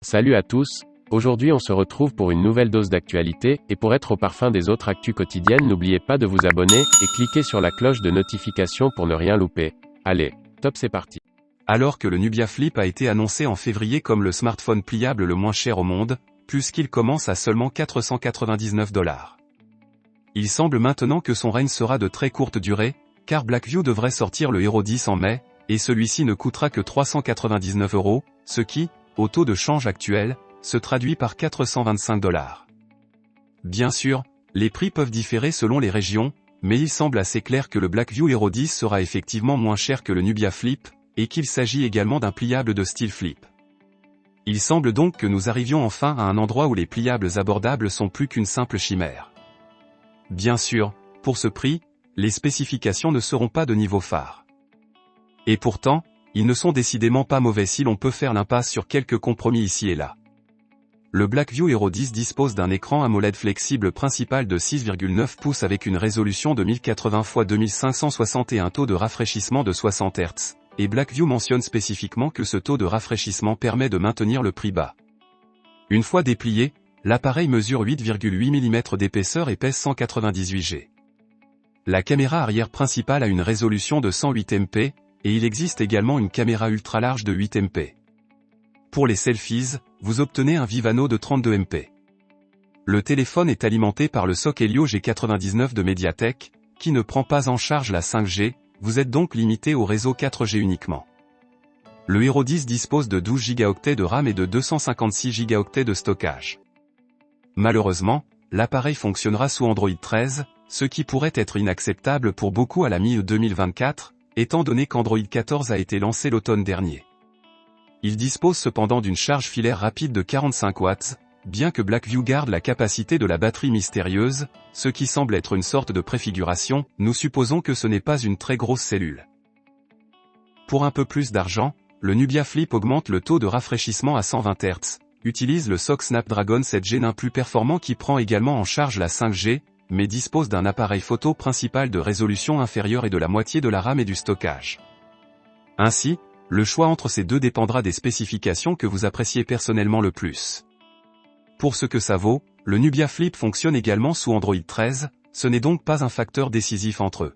Salut à tous, aujourd'hui on se retrouve pour une nouvelle dose d'actualité, et pour être au parfum des autres actus quotidiennes n'oubliez pas de vous abonner, et cliquez sur la cloche de notification pour ne rien louper. Allez, top c'est parti. Alors que le Nubia Flip a été annoncé en février comme le smartphone pliable le moins cher au monde, puisqu'il commence à seulement 499 $. Il semble maintenant que son règne sera de très courte durée, car Blackview devrait sortir le Hero 10 en mai, et celui-ci ne coûtera que 399 €, ce qui, au taux de change actuel, se traduit par 425 $. Bien sûr, les prix peuvent différer selon les régions, mais il semble assez clair que le Blackview Hero 10 sera effectivement moins cher que le Nubia Flip, et qu'il s'agit également d'un pliable de style flip. Il semble donc que nous arrivions enfin à un endroit où les pliables abordables sont plus qu'une simple chimère. Bien sûr, pour ce prix, les spécifications ne seront pas de niveau phare. Et pourtant, ils ne sont décidément pas mauvais si l'on peut faire l'impasse sur quelques compromis ici et là. Le Blackview Hero 10 dispose d'un écran AMOLED flexible principal de 6,9 pouces avec une résolution de 1080 x 2560 et un taux de rafraîchissement de 60 Hz, et Blackview mentionne spécifiquement que ce taux de rafraîchissement permet de maintenir le prix bas. Une fois déplié, l'appareil mesure 8,8 mm d'épaisseur et pèse 198 g. La caméra arrière principale a une résolution de 108 MP, et il existe également une caméra ultra large de 8 MP. Pour les selfies, vous obtenez un Vivano de 32 MP. Le téléphone est alimenté par le SoC Helio G99 de Mediatek, qui ne prend pas en charge la 5G, vous êtes donc limité au réseau 4G uniquement. Le Hero 10 dispose de 12 Go de RAM et de 256 Go de stockage. Malheureusement, l'appareil fonctionnera sous Android 13, ce qui pourrait être inacceptable pour beaucoup à la mi-2024, étant donné qu'Android 14 a été lancé l'automne dernier. Il dispose cependant d'une charge filaire rapide de 45 watts, bien que Blackview garde la capacité de la batterie mystérieuse, ce qui semble être une sorte de préfiguration, nous supposons que ce n'est pas une très grosse cellule. Pour un peu plus d'argent, le Nubia Flip augmente le taux de rafraîchissement à 120 Hz, utilise le SoC Snapdragon 7Gen un plus performant qui prend également en charge la 5G, mais dispose d'un appareil photo principal de résolution inférieure et de la moitié de la RAM et du stockage. Ainsi, le choix entre ces deux dépendra des spécifications que vous appréciez personnellement le plus. Pour ce que ça vaut, le Nubia Flip fonctionne également sous Android 13, ce n'est donc pas un facteur décisif entre eux.